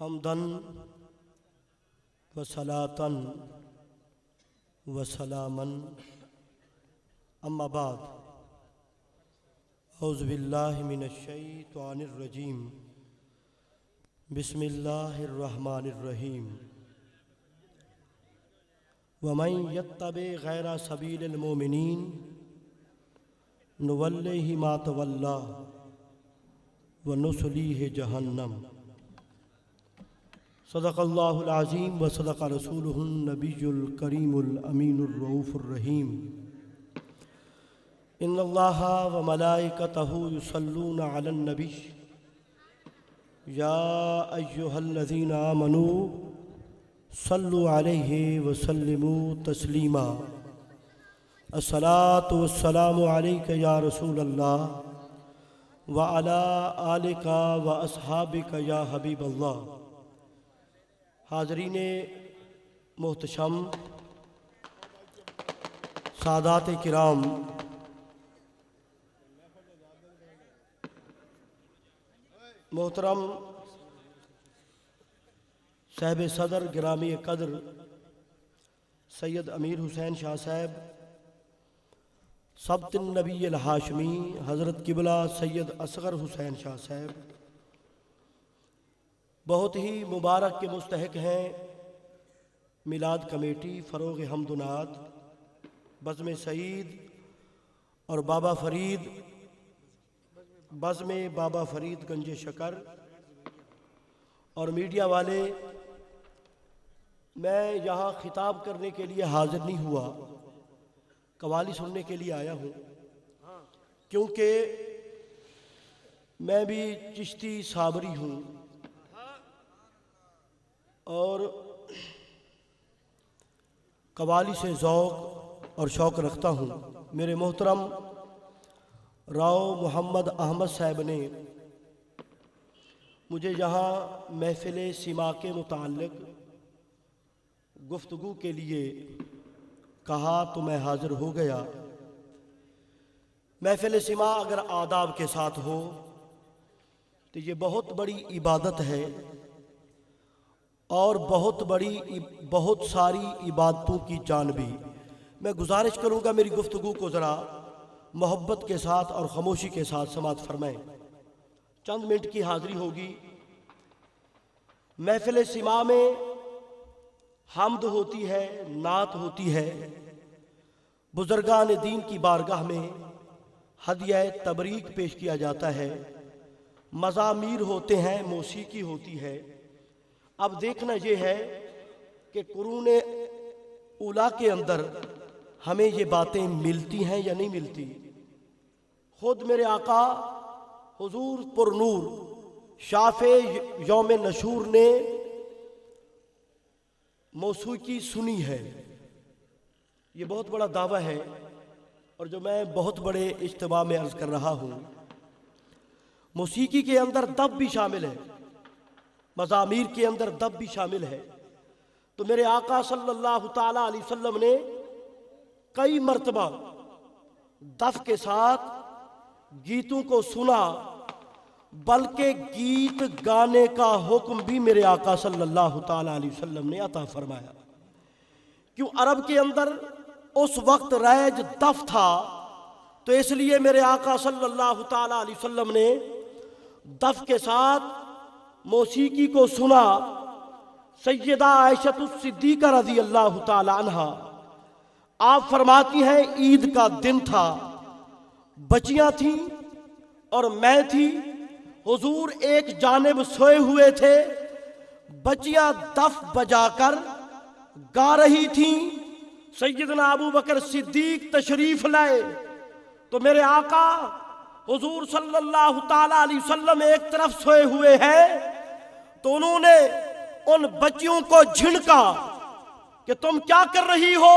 حمدن و صلاتن و سلامن اما بعد اعوذ باللہ من الشیطان الرجیم بسم اللہ الرحمن الرحیم ومن یتبع غیر سبیل المؤمنین نولہ ما تولی ونصلیہ جہنم صدق اللہ العظیم و صدق رسولہ النبی الکریم الامین الرؤوف الرحیم ان اللہ و ملائکتہ یصلون علی النبی یا ایہا الذین آمنوا صلوا علیہ وسلموا تسلیما الصلاۃ والسلام علیک یا رسول اللہ وعلی آلک و اصحابک یا حبیب اللہ۔ حاضرین محتشم، سادات کرام، محترم صاحب صدر گرامی قدر سید امیر حسین شاہ صاحب، سبط النبی الہاشمی حضرت قبلہ سید اصغر حسین شاہ صاحب بہت ہی مبارک کے مستحق ہیں۔ میلاد کمیٹی، فروغ حمد و نعت، بزم سعید اور بزم بابا فرید گنج شکر اور میڈیا والے، میں یہاں خطاب کرنے کے لیے حاضر نہیں ہوا، قوالی سننے کے لیے آیا ہوں، کیونکہ میں بھی چشتی صابری ہوں اور قوالی سے ذوق اور شوق رکھتا ہوں۔ میرے محترم راؤ محمد احمد صاحب نے مجھے یہاں محفل سما کے متعلق گفتگو کے لیے کہا تو میں حاضر ہو گیا۔ محفل سما اگر آداب کے ساتھ ہو تو یہ بہت بڑی عبادت ہے، اور بہت ساری عبادتوں کی جان بھی۔ میں گزارش کروں گا میری گفتگو کو ذرا محبت کے ساتھ اور خاموشی کے ساتھ سماعت فرمائیں۔ چند منٹ کی حاضری ہوگی۔ محفل سما میں حمد ہوتی ہے، نعت ہوتی ہے، بزرگان دین کی بارگاہ میں ہدیہ تبریک پیش کیا جاتا ہے، مزامیر ہوتے ہیں، موسیقی ہوتی ہے۔ اب دیکھنا یہ ہے کہ قرون اولیٰ کے اندر ہمیں یہ باتیں ملتی ہیں یا نہیں ملتی۔ خود میرے آقا حضور پر نور شافع یوم نشور نے موسیقی سنی ہے، یہ بہت بڑا دعویٰ ہے، اور جو میں بہت بڑے اجتماع میں عرض کر رہا ہوں۔ موسیقی کے اندر دف بھی شامل ہے، مزامیر کے اندر دف بھی شامل ہے۔ تو میرے آقا صلی اللہ تعالیٰ علیہ وسلم نے کئی مرتبہ دف کے ساتھ گیتوں کو سنا، بلکہ گیت گانے کا حکم بھی میرے آقا صلی اللہ تعالیٰ علیہ وسلم نے عطا فرمایا۔ کیوں؟ عرب کے اندر اس وقت رائج دف تھا، تو اس لیے میرے آقا صلی اللہ تعالیٰ علیہ وسلم نے دف کے ساتھ موسیقی کو سنا۔ سیدہ عائشہ الصدیقہ رضی اللہ تعالی عنہ آپ فرماتی ہیں عید کا دن تھا، بچیاں تھیں اور میں تھی، حضور ایک جانب سوئے ہوئے تھے، بچیاں دف بجا کر گا رہی تھیں، سیدنا ابو بکر صدیق تشریف لائے تو میرے آقا حضور صلی اللہ تعالیٰ علیہ وسلم ایک طرف سوئے ہوئے ہیں، تو انہوں نے ان بچیوں کو جھڑکا کہ تم کیا کر رہی ہو؟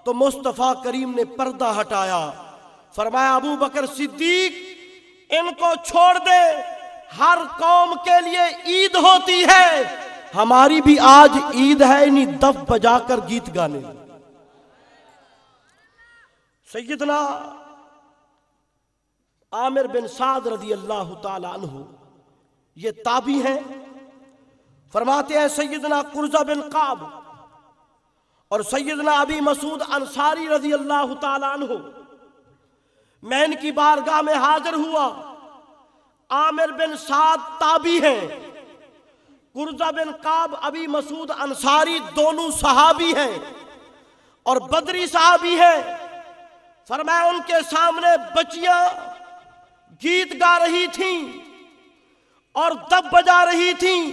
تو مصطفیٰ کریم نے پردہ ہٹایا، فرمایا ابو بکر صدیق ان کو چھوڑ دے، ہر قوم کے لیے عید ہوتی ہے، ہماری بھی آج عید ہے انہیں دف بجا کر گیت گانے۔ سیدنا عامر بن سعد رضی اللہ تعالی عنہ یہ تابعی ہیں، فرماتے ہیں سیدنا قرظہ بن قعب اور سیدنا ابی مسعود انصاری رضی اللہ تعالیٰ عنہ میں ان کی بارگاہ میں حاضر ہوا. عامر بن سعد تابعی ہیں، قرظہ بن قعب ابی مسعود انصاری دونوں صحابی ہیں اور بدری صحابی ہیں. فرمایا ان کے سامنے بچیاں گیت گا رہی تھیں اور دب بجا رہی تھیں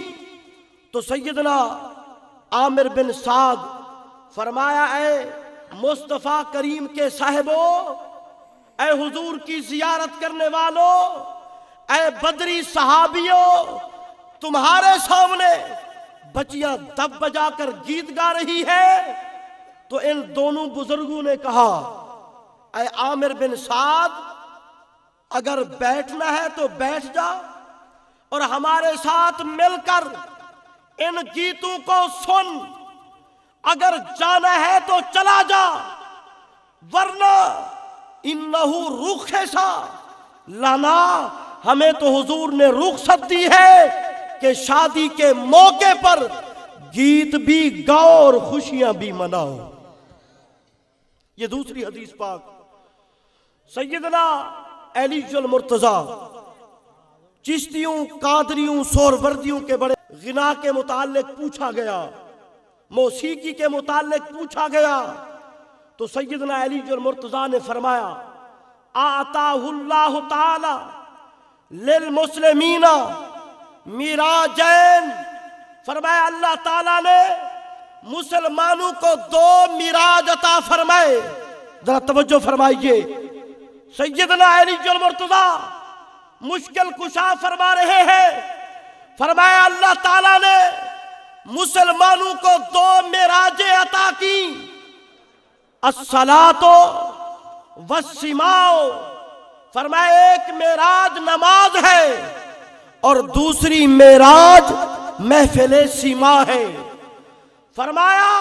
تو سیدنا عامر بن سعد فرمایا اے مصطفیٰ کریم کے صاحبو، اے حضور کی زیارت کرنے والوں، اے بدری صحابیوں، تمہارے سامنے بچیاں دب بجا کر گیت گا رہی ہے. تو ان دونوں بزرگوں نے کہا اے عامر بن سعد، اگر بیٹھنا ہے تو بیٹھ جا اور ہمارے ساتھ مل کر ان گیتوں کو سن، اگر جانا ہے تو چلا جا، ورنہ انہو رخصا لنا، ہمیں تو حضور نے رخصت دی ہے کہ شادی کے موقع پر گیت بھی گاؤ اور خوشیاں بھی مناؤ. یہ دوسری حدیث پاک. سیدنا علی المرتضیٰ چشتیوں، قادریوں، سہروردیوں کے بڑے غنا کے متعلق پوچھا گیا، موسیقی کے متعلق پوچھا گیا تو سیدنا علی المرتضیٰ نے فرمایا آتاہ اللہ تعالی للمسلمین میراجین. فرمایا اللہ تعالیٰ نے مسلمانوں کو 2 میراج عطا فرمائے. ذرا توجہ فرمائیے، سیدنا علی المرتضیٰ مشکل کشا فرما رہے ہیں. فرمایا اللہ تعالیٰ نے مسلمانوں کو 2 معراجیں عطا کی، الصلاۃ والسماع. فرمایا ایک معراج نماز ہے اور دوسری معراج محفل سیما ہے. فرمایا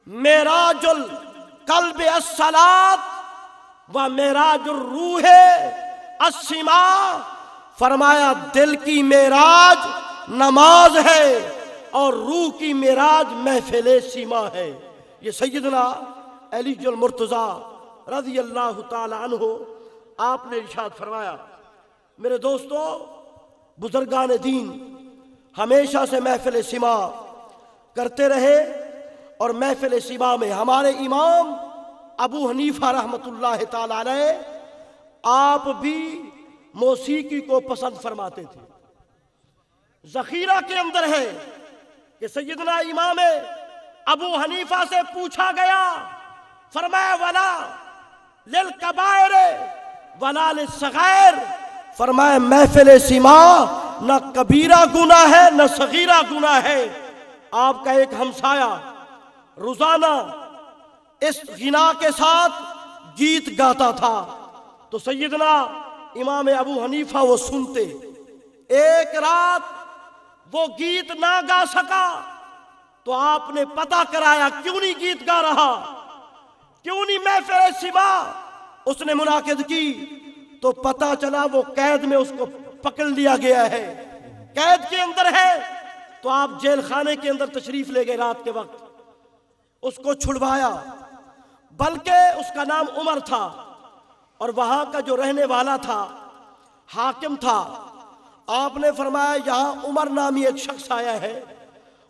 معراج القلب الصلاۃ و معراج الروح السماع. فرمایا دل کی معراج نماز ہے اور روح کی معراج محفل سیما ہے. یہ سیدنا علی المرتضیٰ رضی اللہ تعالی عنہ آپ نے ارشاد فرمایا. میرے دوستو، بزرگان دین ہمیشہ سے محفل سیما کرتے رہے اور محفل سیما میں ہمارے امام ابو حنیفہ رحمۃ اللہ تعالی علیہ آپ بھی موسیقی کو پسند فرماتے تھے. ذخیرہ کے اندر ہے کہ سیدنا امام ابو حنیفہ سے پوچھا گیا، فرمایا ولا للکبائر ولا للصغائر. فرمایا محفل سیما نہ کبیرہ گناہ ہے نہ صغیرہ گناہ ہے. آپ کا ایک ہمسایہ روزانہ اس غنا کے ساتھ گیت گاتا تھا تو سیدنا امام ابو حنیفہ وہ سنتے. ایک رات وہ گیت نہ گا سکا تو آپ نے پتہ کرایا کیوں نہیں گیت گا رہا، کیوں نہیں محفل سیما اس نے منعقد کی. تو پتہ چلا وہ قید میں اس کو پکڑ لیا گیا ہے، قید کے اندر ہے. تو آپ جیل خانے کے اندر تشریف لے گئے رات کے وقت، اس کو چھڑوایا، بلکہ اس کا نام عمر تھا اور وہاں کا جو رہنے والا تھا حاکم تھا. آپ نے فرمایا یہاں عمر نامی ایک شخص آیا ہے.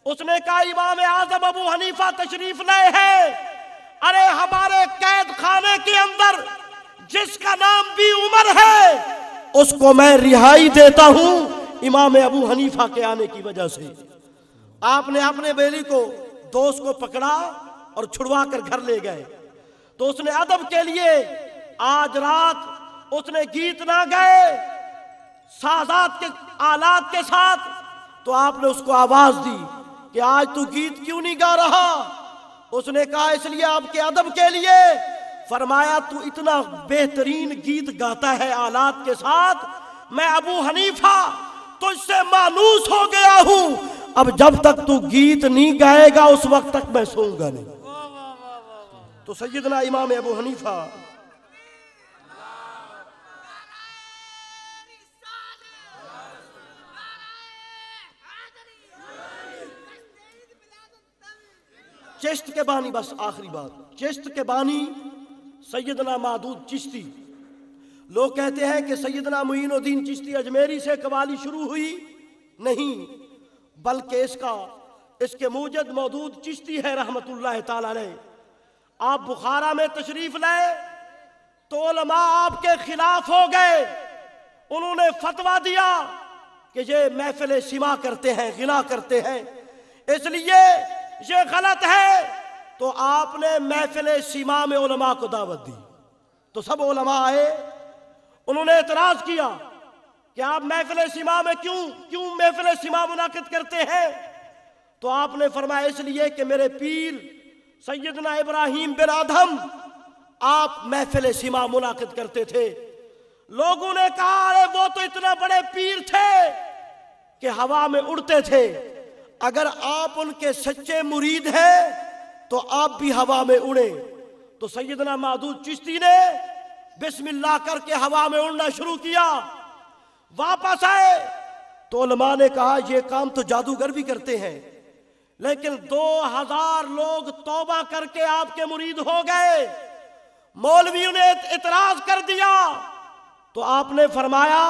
اس نے کہا امام اعظم ابو حنیفہ تشریف لائے ہیں. ارے ہمارے قید خانے کے اندر جس کا نام بھی عمر ہے اس کو میں رہائی دیتا ہوں امام ابو حنیفہ کے آنے کی وجہ سے. آپ نے اپنے بیلی کو دوست کو پکڑا اور چھڑوا کر گھر لے گئے. تو اس نے ادب کے لیے آج رات اس نے گیت نہ گائے سازات کے آلات کے ساتھ. تو آپ نے اس کو آواز دی کہ آج تو گیت کیوں نہیں گا رہا؟ اس نے کہا اس لیے آپ کے ادب کے لیے. فرمایا تو اتنا بہترین گیت گاتا ہے آلات کے ساتھ، میں ابو حنیفہ تجھ سے مانوس ہو گیا ہوں، اب جب تک تو گیت نہیں گائے گا اس وقت تک میں سوؤں گا نہیں. تو سیدنا امام ابو حنیفہ چشت کے بانی، بس آخری بات، چشت کے بانی سیدنا مودود چشتی. لوگ کہتے ہیں کہ سیدنا معین الدین چشتی اجمیری سے قوالی شروع ہوئی، نہیں، بلکہ اس کے موجد مودود چشتی ہے رحمت اللہ تعالی علیہ. آپ بخارا میں تشریف لائے تو علماء آپ کے خلاف ہو گئے. انہوں نے فتویٰ دیا کہ یہ محفل سما کرتے ہیں، غنا کرتے ہیں، اس لیے یہ غلط ہے. تو آپ نے محفل سما میں علماء کو دعوت دی تو سب علماء آئے. انہوں نے اعتراض کیا کہ آپ محفل سما میں کیوں محفل سما منعقد کرتے ہیں؟ تو آپ نے فرمایا اس لیے کہ میرے پیر سیدنا ابراہیم بن ادہم آپ محفل سما منعقد کرتے تھے. لوگوں نے کہا ارے وہ تو اتنے بڑے پیر تھے کہ ہوا میں اڑتے تھے، اگر آپ ان کے سچے مرید ہیں تو آپ بھی ہوا میں اڑے. تو سیدنا مودود چشتی نے بسم اللہ کر کے ہوا میں اڑنا شروع کیا. واپس آئے تو علماء نے کہا یہ کام تو جادوگر بھی کرتے ہیں، لیکن 2000 لوگ توبہ کر کے آپ کے مرید ہو گئے. مولویوں نے اعتراض کر دیا تو آپ نے فرمایا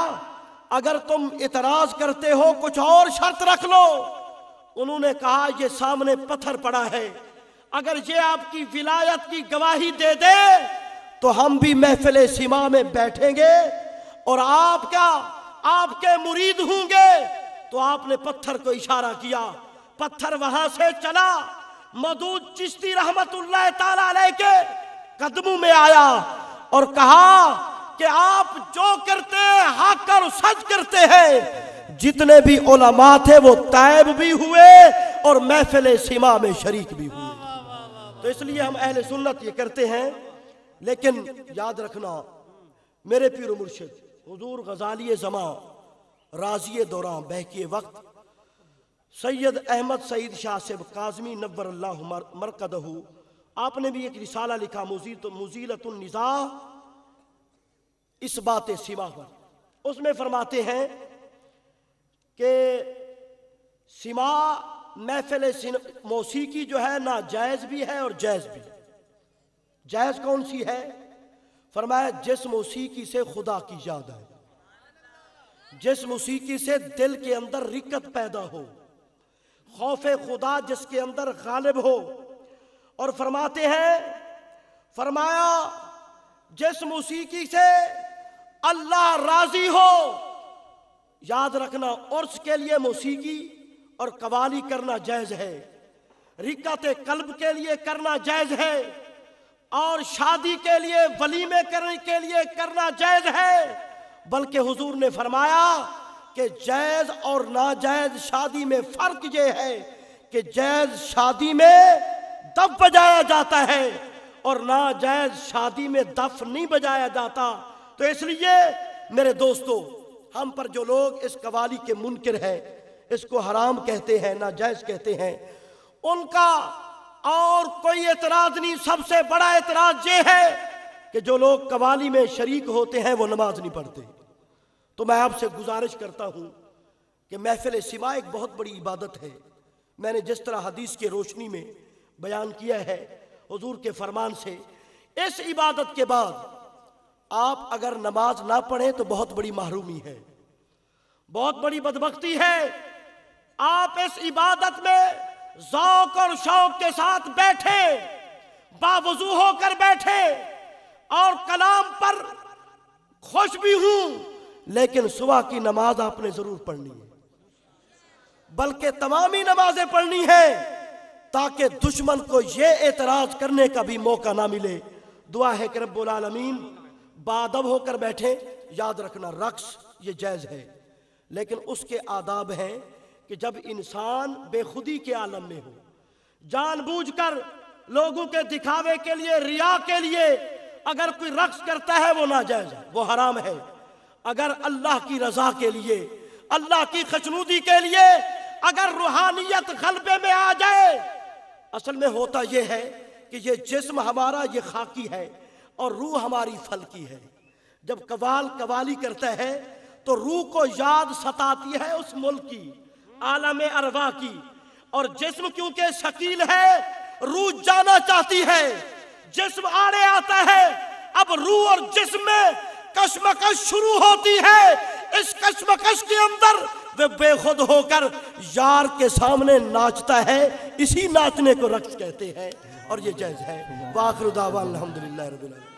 اگر تم اعتراض کرتے ہو کچھ اور شرط رکھ لو. انہوں نے کہا یہ سامنے پتھر پڑا ہے، اگر یہ آپ کی ولایت کی گواہی دے دے تو ہم بھی محفل سما میں بیٹھیں گے اور آپ کے مرید ہوں گے. تو آپ نے پتھر کو اشارہ کیا، پتھر وہاں سے چلا، مودود چشتی رحمت اللہ تعالی علیہ کے قدموں میں آیا اور کہا کہ آپ جو کرتے ہیں حق اور سچ کرتے ہیں. جتنے بھی علماء تھے وہ تائب بھی ہوئے اور محفل سما میں شریک بھی ہوئے. تو اس لیے ہم اہل سنت یہ کرتے ہیں. لیکن یاد رکھنا میرے پیر و مرشد حضور غزالی زمان راضی دوران بہکی وقت سید احمد سعید شاہ صاحب کاظمی نور اللہ مرقدہ، آپ نے بھی ایک رسالہ لکھا مزیلۃ النزاع اس بات سما پر. اس میں فرماتے ہیں کہ سما محفل موسیقی جو ہے ناجائز بھی ہے اور جائز بھی. جائز کون سی ہے؟ فرمایا جس موسیقی سے خدا کی یاد آئے، جس موسیقی سے دل کے اندر رقت پیدا ہو، خوف خدا جس کے اندر غالب ہو. اور فرماتے ہیں، فرمایا جس موسیقی سے اللہ راضی ہو. یاد رکھنا عرس کے لیے موسیقی اور قوالی کرنا جائز ہے، رقت قلب کے لیے کرنا جائز ہے، اور شادی کے لیے ولیمے کرنے کے لیے کرنا جائز ہے. بلکہ حضور نے فرمایا کہ جائز اور ناجائز شادی میں فرق یہ ہے کہ جائز شادی میں دف بجایا جاتا ہے اور ناجائز شادی میں دف نہیں بجایا جاتا. تو اس لیے میرے دوستو، ہم پر جو لوگ اس قوالی کے منکر ہیں، اس کو حرام کہتے ہیں، ناجائز کہتے ہیں، ان کا اور کوئی اعتراض نہیں. سب سے بڑا اعتراض یہ ہے کہ جو لوگ قوالی میں شریک ہوتے ہیں وہ نماز نہیں پڑھتے. تو میں آپ سے گزارش کرتا ہوں کہ محفل سما ایک بہت بڑی عبادت ہے. میں نے جس طرح حدیث کے روشنی میں بیان کیا ہے حضور کے فرمان سے، اس عبادت کے بعد آپ اگر نماز نہ پڑھیں تو بہت بڑی محرومی ہے، بہت بڑی بدبختی ہے. آپ اس عبادت میں ذوق اور شوق کے ساتھ بیٹھے، باوضو ہو کر بیٹھے اور کلام پر خوش بھی ہوں، لیکن صبح کی نماز آپ نے ضرور پڑھنی ہے، بلکہ تمامی نمازیں پڑھنی ہے تاکہ دشمن کو یہ اعتراض کرنے کا بھی موقع نہ ملے. دعا ہے کہ رب العالمین بادب ہو کر بیٹھے. یاد رکھنا رقص یہ جائز ہے، لیکن اس کے آداب ہیں کہ جب انسان بے خودی کے عالم میں ہو، جان بوجھ کر لوگوں کے دکھاوے کے لیے، ریا کے لیے اگر کوئی رقص کرتا ہے وہ ناجائز ہے، وہ حرام ہے. اگر اللہ کی رضا کے لیے، اللہ کی خوشنودی کے لیے اگر روحانیت غلبے میں آ جائے، اصل میں ہوتا یہ ہے کہ یہ جسم ہمارا یہ خاکی ہے اور روح ہماری فلکی ہے. جب قوالی کرتا ہے تو روح کو یاد ستاتی ہے اس ملک کی، عالم ارواح کی، اور جسم کیونکہ ثقیل ہے روح جانا چاہتی ہے، جسم آڑے آتا ہے، اب روح اور جسم میں کشمکش شروع ہوتی ہے۔ اس کشمکش کے اندر وہ بے خود ہو کر یار کے سامنے ناچتا ہے، اسی ناچنے کو رقص کہتے ہیں، اور یہ جائز ہے۔ وآخر دعوانا الحمدللہ رب العالمین۔